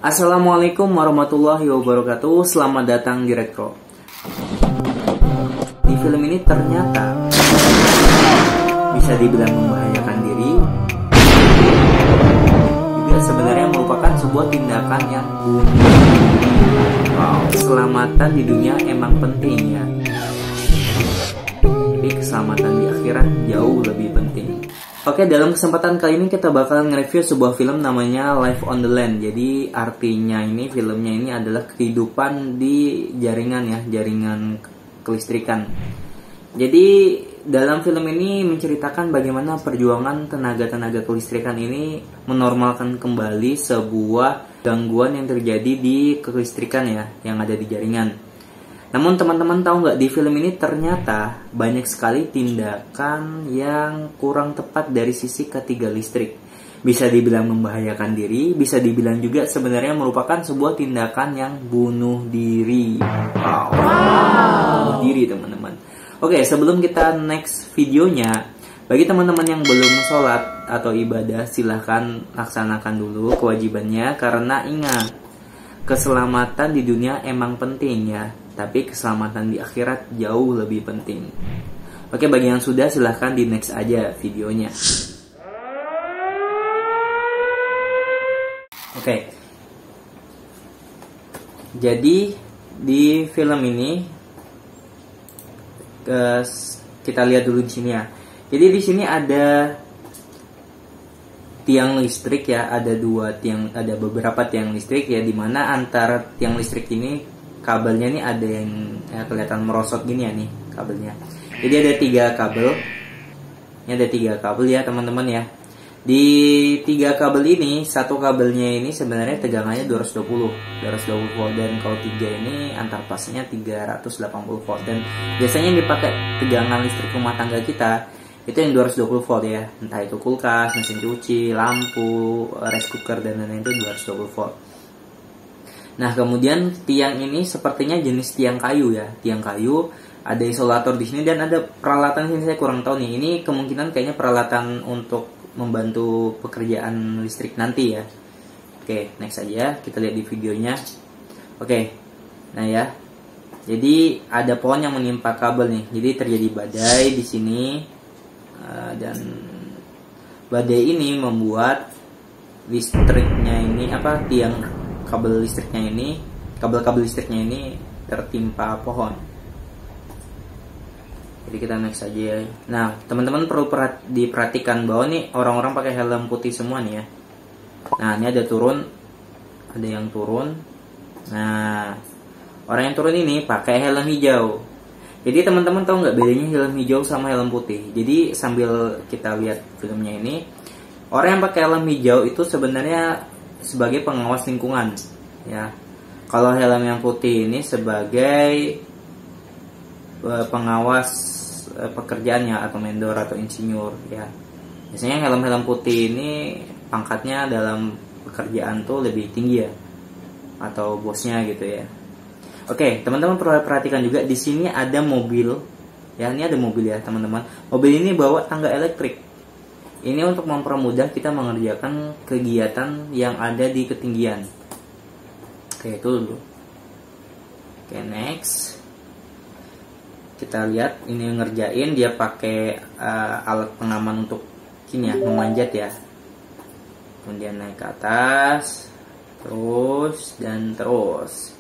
Assalamualaikum warahmatullahi wabarakatuh. Selamat datang di Retro. Di film ini ternyata bisa dibilang membahayakan diri, juga sebenarnya merupakan sebuah tindakan yang bunuh. Keselamatan di dunia emang penting ya, tapi keselamatan di akhirat jauh lebih penting. Oke, dalam kesempatan kali ini kita bakal nge-review sebuah film namanya Life on the Land. Jadi artinya ini, filmnya ini adalah kehidupan di jaringan ya, jaringan kelistrikan. Jadi dalam film ini menceritakan bagaimana perjuangan tenaga-tenaga kelistrikan ini menormalkan kembali sebuah gangguan yang terjadi di kelistrikan ya, yang ada di jaringan. Namun teman-teman tahu nggak, di film ini ternyata banyak sekali tindakan yang kurang tepat dari sisi ketiga listrik. Bisa dibilang membahayakan diri, bisa dibilang juga sebenarnya merupakan sebuah tindakan yang bunuh diri. Bunuh diri teman-teman. Oke, sebelum kita next videonya, bagi teman-teman yang belum sholat atau ibadah, silahkan laksanakan dulu kewajibannya. Karena ingat, keselamatan di dunia emang penting ya, tapi keselamatan di akhirat jauh lebih penting. Oke, bagi yang sudah silahkan di next aja videonya. Oke, jadi di film ini kita lihat dulu di sini ya. Jadi di sini ada tiang listrik ya, ada beberapa tiang listrik ya, dimana antara tiang listrik ini kabelnya nih ada yang kelihatan merosot gini ya nih kabelnya. Jadi ada 3 kabel. Ini ada 3 kabel ya teman-teman ya. Di 3 kabel ini, satu kabelnya ini sebenarnya tegangannya 220 volt, dan kalau 3 ini antar pasnya 380 volt. Dan biasanya yang dipakai tegangan listrik rumah tangga kita itu yang 220 volt ya. Entah itu kulkas, mesin cuci, lampu, rice cooker dan lain-lain, itu 220 volt. Nah, kemudian tiang ini sepertinya jenis tiang kayu ya, tiang kayu. Ada isolator di sini dan ada peralatan ini, saya kurang tahu nih. Ini kemungkinan kayaknya peralatan untuk membantu pekerjaan listrik nanti ya. Oke, next aja, kita lihat di videonya. Oke, nah ya. Jadi ada pohon yang menimpa kabel nih. Jadi terjadi badai di sini dan badai ini membuat listriknya ini tiang kabel listriknya ini, kabel-kabel listriknya ini tertimpa pohon. Jadi kita next aja ya. Nah, teman-teman perlu diperhatikan bahwa nih orang-orang pakai helm putih semua nih ya. Nah, ini ada yang turun. Nah, orang yang turun ini pakai helm hijau. Jadi teman-teman tahu nggak bedanya helm hijau sama helm putih? Jadi sambil kita lihat filmnya ini, orang yang pakai helm hijau itu sebenarnya sebagai pengawas lingkungan ya. Kalau helm yang putih ini sebagai pengawas pekerjaannya, atau vendor atau insinyur ya. Biasanya helm-helm putih ini pangkatnya dalam pekerjaan tuh lebih tinggi ya, atau bosnya gitu ya. Oke, teman-teman perlu perhatikan juga di sini ada mobil ya. Ini ada mobil ya teman-teman. Mobil ini bawa tangga elektrik. Ini untuk mempermudah kita mengerjakan kegiatan yang ada di ketinggian. Oke, itu dulu. Oke, next. Kita lihat ini ngerjain, dia pakai alat pengaman untuk ini ya, memanjat ya. Kemudian naik ke atas, terus dan terus.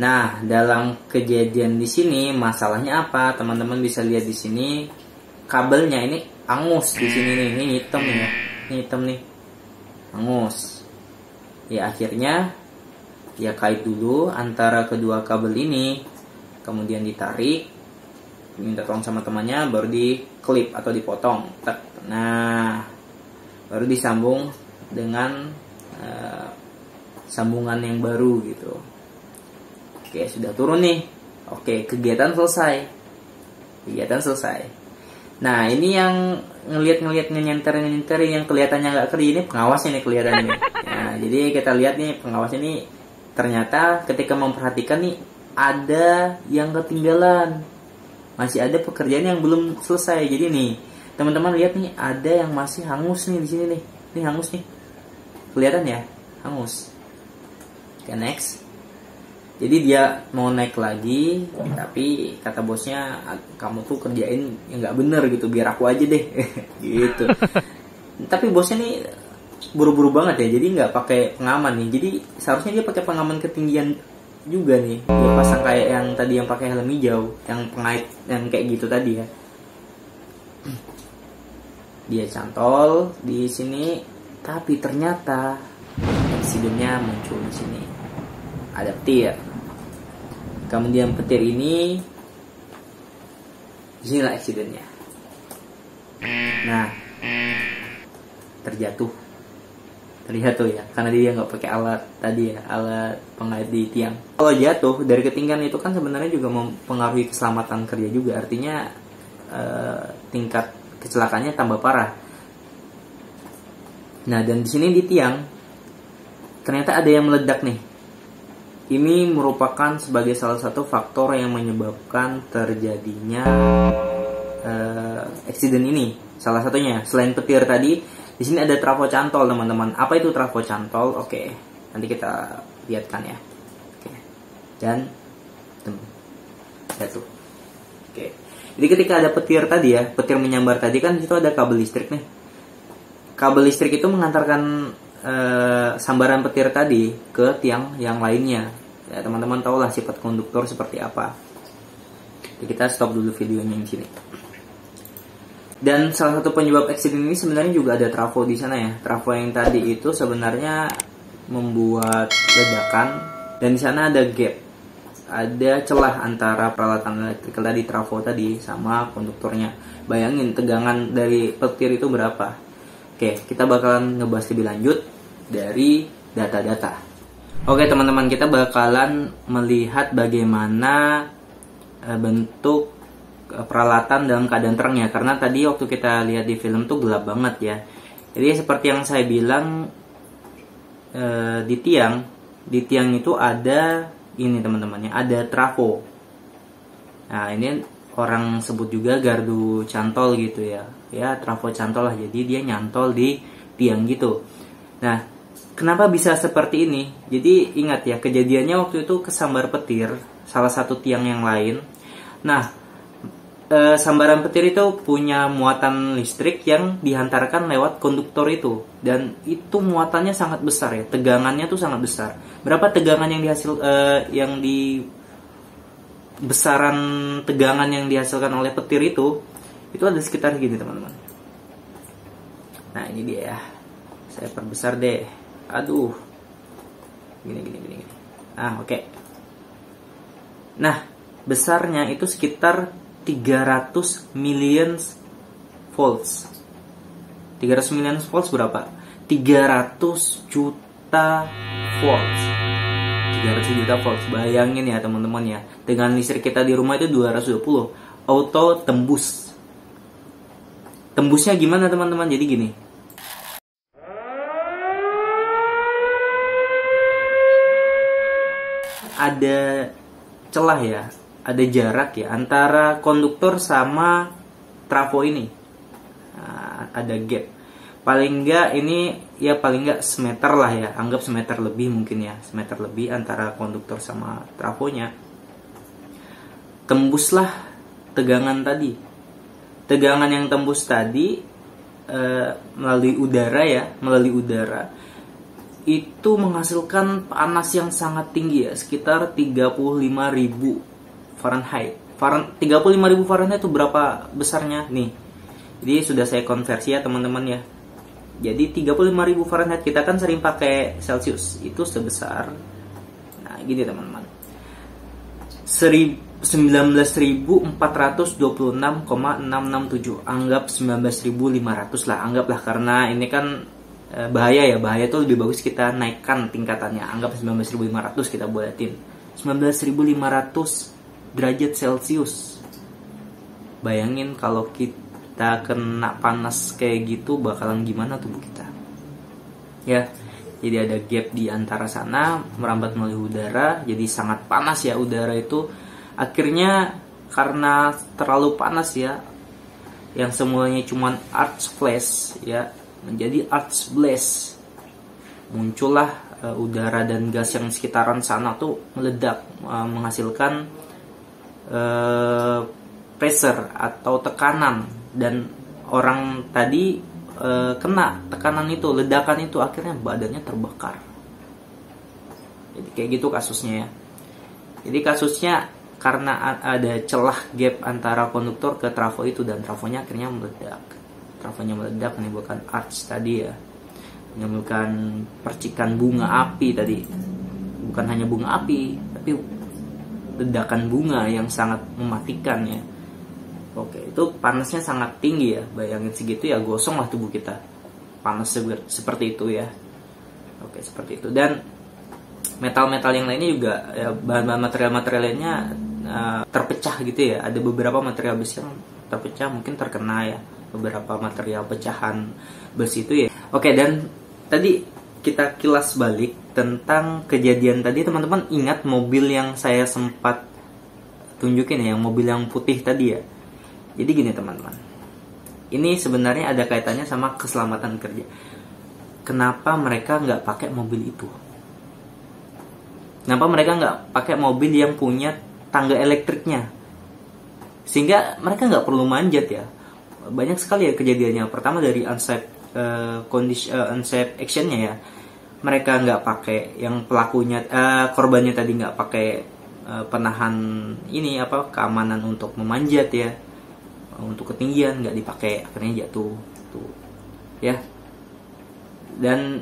Nah, dalam kejadian di sini masalahnya apa? Teman-teman bisa lihat di sini kabelnya ini angus di sini nih, ini hitam nih ya, ini hitam nih, angus. Ya akhirnya ya kait dulu antara kedua kabel ini, kemudian ditarik, minta tolong sama temannya, baru diklip atau dipotong. Nah, baru disambung dengan sambungan yang baru gitu. Oke, sudah turun nih. Oke, kegiatan selesai. Nah, ini yang ngelihat nyenter yang kelihatannya nggak kerja, ini pengawasnya nih kelihatannya nih. Nah, jadi kita lihat nih pengawasnya ini ternyata ketika memperhatikan nih ada yang ketinggalan, masih ada pekerjaan yang belum selesai. Jadi nih teman-teman lihat nih, ada yang masih hangus nih di sini nih, ini hangus nih, kelihatan ya, hangus. Oke, next. Jadi dia mau naik lagi, tapi kata bosnya, kamu tuh kerjain yang nggak bener gitu, biar aku aja deh, gitu. Tapi bosnya nih buru-buru banget ya, jadi nggak pakai pengaman nih. Jadi seharusnya dia pakai pengaman ketinggian juga nih. Dia pasang kayak yang tadi yang pakai helm hijau, yang pengait, yang kayak gitu tadi ya. Dia cantol di sini, tapi ternyata eksidennya muncul di sini. Ada petir. Kemudian petir ini, disinilah eksidennya. Nah, terjatuh. Terlihat tuh ya, karena dia nggak pakai alat tadi ya, alat pengait di tiang. Kalau jatuh dari ketinggian itu kan sebenarnya juga mempengaruhi keselamatan kerja juga. Artinya tingkat kecelakaannya tambah parah. Nah, dan di sini di tiang ternyata ada yang meledak nih. Ini merupakan sebagai salah satu faktor yang menyebabkan terjadinya eksiden ini. Salah satunya selain petir tadi, di sini ada trafo cantol, teman-teman. Apa itu trafo cantol? Oke, nanti kita lihatkan ya. Oke. Dan jatuh. Oke. Jadi ketika ada petir tadi ya, petir menyambar tadi kan di situ ada kabel listrik nih. Kabel listrik itu mengantarkan sambaran petir tadi ke tiang yang lainnya. Ya, teman-teman tahulah sifat konduktor seperti apa. Jadi kita stop dulu videonya di sini. Dan salah satu penyebab eksiden ini sebenarnya juga ada trafo di sana ya. Trafo yang tadi itu sebenarnya membuat ledakan, dan di sana ada gap. Ada celah antara peralatan elektrik tadi, trafo tadi, sama konduktornya. Bayangin tegangan dari petir itu berapa. Oke, kita bakalan ngebahas lebih lanjut dari data-data. Oke teman-teman, kita bakalan melihat bagaimana bentuk peralatan dalam keadaan terang ya. Karena tadi waktu kita lihat di film tuh gelap banget ya. Jadi seperti yang saya bilang, di tiang itu ada ini teman-teman ya, ada trafo. Nah ini orang sebut juga gardu cantol gitu ya. Ya trafo cantol lah, jadi dia nyantol di tiang gitu. Nah kenapa bisa seperti ini? Jadi ingat ya, kejadiannya waktu itu kesambar petir salah satu tiang yang lain. Nah sambaran petir itu punya muatan listrik yang dihantarkan lewat konduktor itu, dan itu muatannya sangat besar ya, tegangannya tuh sangat besar. Berapa tegangan yang besaran tegangan yang dihasilkan oleh petir itu ada sekitar gini teman-teman. Nah ini dia ya, saya perbesar deh. Aduh, gini. Ah oke. Nah besarnya itu sekitar 300 million volts. 300 million volts berapa? 300 juta volts. 300 juta volts. Bayangin ya teman-teman ya. Dengan listrik kita di rumah itu 220. Auto tembus. Tembusnya gimana teman-teman? Jadi gini. Ada celah ya, ada jarak ya antara konduktor sama trafo ini. Nah, ada gap. Paling enggak ini ya, paling enggak semeter lah ya, anggap semeter lebih mungkin ya, semeter lebih antara konduktor sama trafonya. Tembuslah tegangan tadi. Tegangan yang tembus tadi melalui udara itu menghasilkan panas yang sangat tinggi ya, sekitar 35.000 Fahrenheit. 35.000 Fahrenheit itu berapa besarnya nih? Jadi sudah saya konversi ya teman-teman ya. Jadi 35.000 Fahrenheit, kita kan sering pakai Celsius, itu sebesar, nah gini teman-teman, 19.426,667, anggap 19.500 lah, anggaplah, karena ini kan bahaya itu lebih bagus kita naikkan tingkatannya, anggap 19.500 kita buatin 19.500 derajat Celcius. Bayangin kalau kita kena panas kayak gitu bakalan gimana tubuh kita ya. Jadi ada gap di antara sana, merambat melalui udara, jadi sangat panas ya udara itu. Akhirnya karena terlalu panas ya, yang semuanya cuman arc flash ya menjadi arc blast. Muncullah udara dan gas yang sekitaran sana tuh meledak, menghasilkan pressure atau tekanan, dan orang tadi kena tekanan itu, ledakan itu, akhirnya badannya terbakar. Jadi kayak gitu kasusnya ya. Jadi kasusnya karena ada celah gap antara konduktor ke trafo itu, dan trafonya akhirnya meledak. Trafonya meledak menimbulkan arch tadi ya, menimbulkan percikan bunga api tadi. Bukan hanya bunga api, tapi ledakan bunga yang sangat mematikan ya. Oke, itu panasnya sangat tinggi ya. Bayangin segitu ya, gosong lah tubuh kita. Panas seperti itu ya. Oke, seperti itu. Dan metal-metal yang lainnya juga ya, bahan-bahan material-material lainnya terpecah gitu ya. Ada beberapa material besi yang terpecah, mungkin terkena ya beberapa material pecahan besi itu ya. Oke, dan tadi kita kilas balik tentang kejadian tadi. Teman-teman ingat mobil yang saya sempat tunjukin ya, yang mobil yang putih tadi ya. Jadi gini teman-teman, ini sebenarnya ada kaitannya sama keselamatan kerja. Kenapa mereka nggak pakai mobil itu? Kenapa mereka nggak pakai mobil yang punya tangga elektriknya? Sehingga mereka nggak perlu manjat ya. Banyak sekali ya kejadiannya. Pertama dari unsafe unsafe actionnya ya. Mereka nggak pakai, yang pelakunya korbannya tadi nggak pakai penahan ini keamanan untuk memanjat ya, untuk ketinggian nggak dipakai, akhirnya jatuh tuh ya. Dan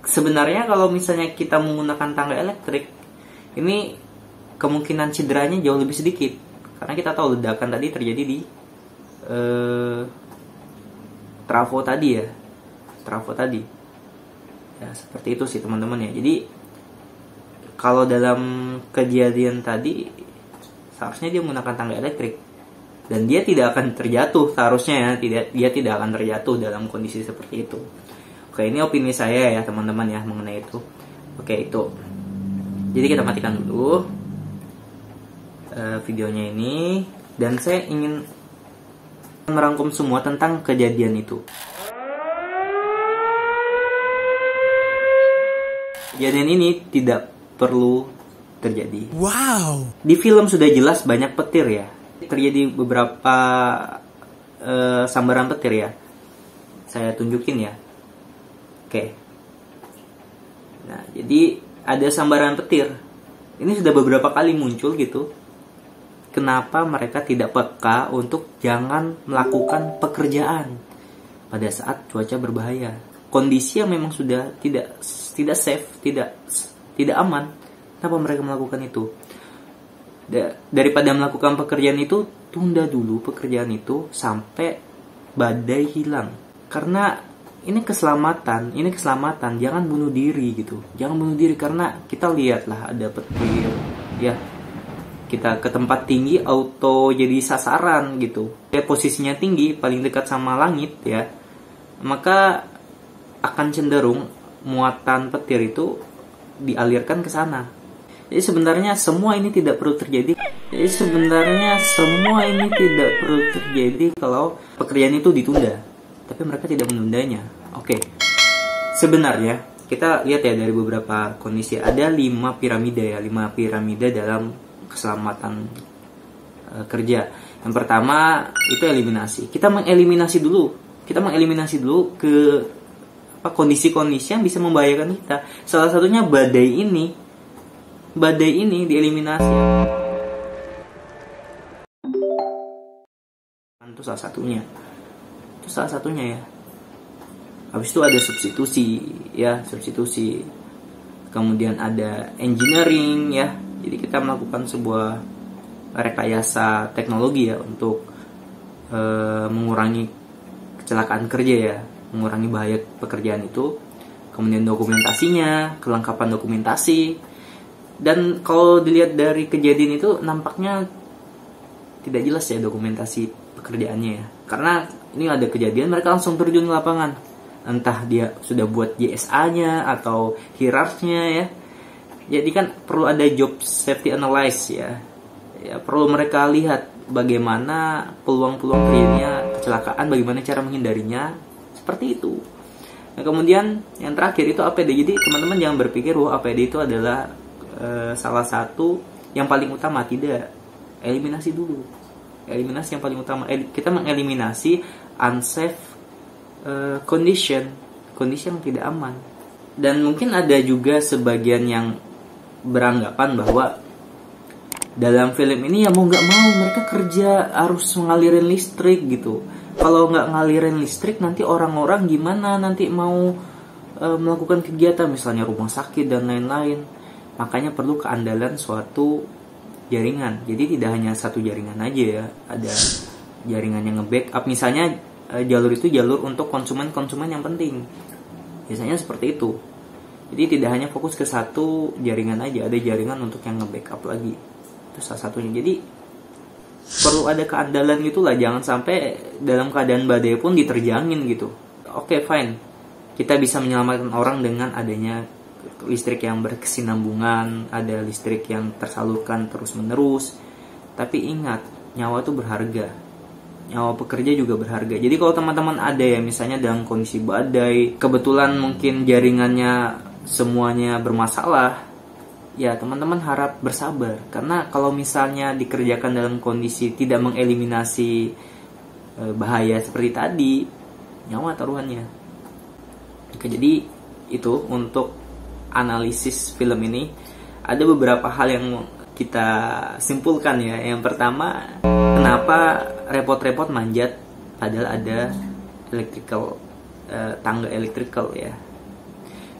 sebenarnya kalau misalnya kita menggunakan tangga elektrik, ini kemungkinan cederanya jauh lebih sedikit, karena kita tahu ledakan tadi terjadi di trafo tadi ya, ya seperti itu sih teman-teman ya. Jadi kalau dalam kejadian tadi seharusnya dia menggunakan tangga elektrik dan dia tidak akan terjatuh, seharusnya ya, dia tidak akan terjatuh dalam kondisi seperti itu. Oke, ini opini saya ya teman-teman ya mengenai itu. Oke, itu. Jadi kita matikan dulu videonya ini, dan saya ingin merangkum semua tentang kejadian itu. Kejadian ini tidak perlu terjadi. Wow. Di film sudah jelas banyak petir ya. Terjadi beberapa sambaran petir ya. Saya tunjukin ya. Oke. Nah, jadi ada sambaran petir. Ini sudah beberapa kali muncul gitu. Kenapa mereka tidak peka untuk jangan melakukan pekerjaan pada saat cuaca berbahaya? Kondisi yang memang sudah tidak safe, tidak aman. Kenapa mereka melakukan itu? Daripada melakukan pekerjaan itu, tunda dulu pekerjaan itu sampai badai hilang. Karena ini keselamatan, jangan bunuh diri gitu. Jangan bunuh diri, karena kita lihatlah ada petir ya. Kita ke tempat tinggi auto jadi sasaran gitu. Ya, posisinya tinggi, paling dekat sama langit ya. Maka akan cenderung muatan petir itu dialirkan ke sana. Jadi sebenarnya semua ini tidak perlu terjadi. Kalau pekerjaan itu ditunda. Tapi mereka tidak menundanya. Oke. Sebenarnya kita lihat ya dari beberapa kondisi, ada 5 piramida ya, 5 piramida dalam keselamatan kerja. Yang pertama itu eliminasi. Kita mengeliminasi dulu ke kondisi-kondisi yang bisa membahayakan kita. Salah satunya badai ini dieliminasi. Itu salah satunya ya. Habis itu ada substitusi. Kemudian ada engineering ya. Jadi kita melakukan sebuah rekayasa teknologi ya untuk mengurangi kecelakaan kerja ya, mengurangi bahaya pekerjaan itu. Kemudian dokumentasinya, kelengkapan dokumentasi. Dan kalau dilihat dari kejadian itu nampaknya tidak jelas ya dokumentasi pekerjaannya ya. Karena ini ada kejadian mereka langsung terjun ke lapangan. Entah dia sudah buat JSA-nya atau hierarkinya ya. Jadi kan perlu ada job safety analysis ya. Ya, perlu mereka lihat bagaimana peluang-peluang terjadinya kecelakaan, bagaimana cara menghindarinya, seperti itu. Nah, kemudian yang terakhir itu APD. Jadi teman-teman jangan berpikir APD itu adalah salah satu yang paling utama. Tidak. Eliminasi dulu. Eliminasi yang paling utama. Kita mengeliminasi unsafe condition yang tidak aman. Dan mungkin ada juga sebagian yang beranggapan bahwa dalam film ini ya mau nggak mau mereka kerja harus ngalirin listrik gitu. Kalau nggak ngalirin listrik nanti orang-orang gimana nanti mau melakukan kegiatan misalnya rumah sakit dan lain-lain. Makanya perlu keandalan suatu jaringan. Jadi tidak hanya satu jaringan aja ya, ada jaringan yang nge-backup. Misalnya jalur itu jalur untuk konsumen-konsumen yang penting. Biasanya seperti itu. Jadi tidak hanya fokus ke satu jaringan aja, ada jaringan untuk yang nge-backup lagi. Itu salah satunya. Jadi perlu ada keandalan gitulah, jangan sampai dalam keadaan badai pun diterjangin gitu. Oke, fine. Kita bisa menyelamatkan orang dengan adanya listrik yang berkesinambungan, ada listrik yang tersalurkan terus-menerus. Tapi ingat, nyawa itu berharga. Nyawa pekerja juga berharga. Jadi kalau teman-teman ada ya misalnya dalam kondisi badai, kebetulan mungkin jaringannya semuanya bermasalah, ya teman-teman harap bersabar. Karena kalau misalnya dikerjakan dalam kondisi tidak mengeliminasi bahaya seperti tadi, nyawa taruhannya. Oke, jadi itu untuk analisis film ini. Ada beberapa hal yang kita simpulkan ya. Yang pertama, kenapa repot-repot manjat padahal ada tangga electrical ya.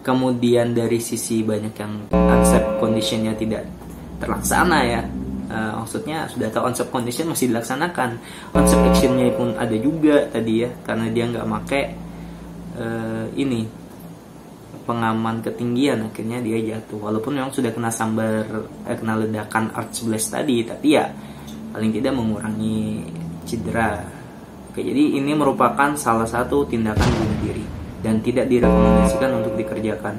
Kemudian dari sisi banyak yang unsafe conditionnya tidak terlaksana ya. Maksudnya sudah tahu unsafe condition masih dilaksanakan, unsafe actionnya pun ada juga tadi ya, karena dia nggak pakai pengaman ketinggian, akhirnya dia jatuh. Walaupun memang sudah kena kena ledakan arch blast tadi, tapi ya paling tidak mengurangi cedera. Oke, jadi ini merupakan salah satu tindakan bunuh diri dan tidak direkomendasikan untuk dikerjakan.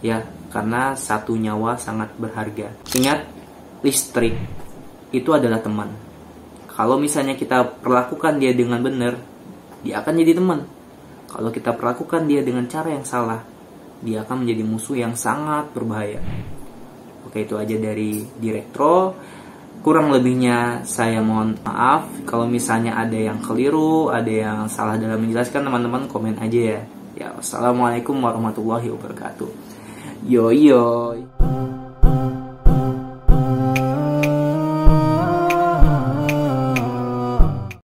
Ya, karena satu nyawa sangat berharga. Ingat, listrik itu adalah teman. Kalau misalnya kita perlakukan dia dengan benar, dia akan jadi teman. Kalau kita perlakukan dia dengan cara yang salah, dia akan menjadi musuh yang sangat berbahaya. Oke, itu aja dari Direktro. Kurang lebihnya saya mohon maaf. Kalau misalnya ada yang keliru, ada yang salah dalam menjelaskan, teman-teman komen aja ya. Ya, wassalamualaikum warahmatullahi wabarakatuh. Yo yo.